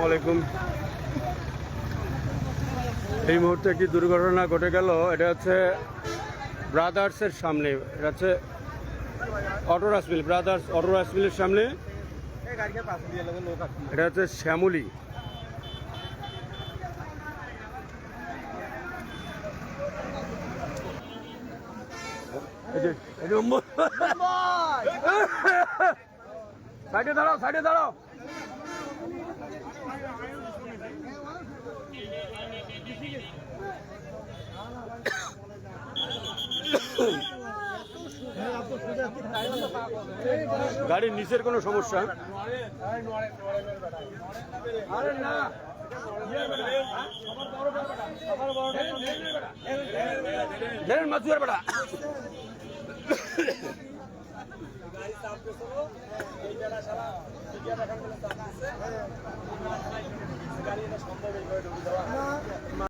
আলাইকুম। এই মুহূর্তে একটি দুর্ঘটনা ঘটে গেল। এটা হচ্ছে ব্রাদার্সের সামনে, এটা হচ্ছে auto rice mill, brothers auto rice মিলের সামনে। এটা হচ্ছে শ্যামলী। সাইডে দাঁড়াও, সাইডে দাঁড়াও। গাড়ির নিচের কোনো সমস্যা? আরে না, মাছুয়ার বেড়া।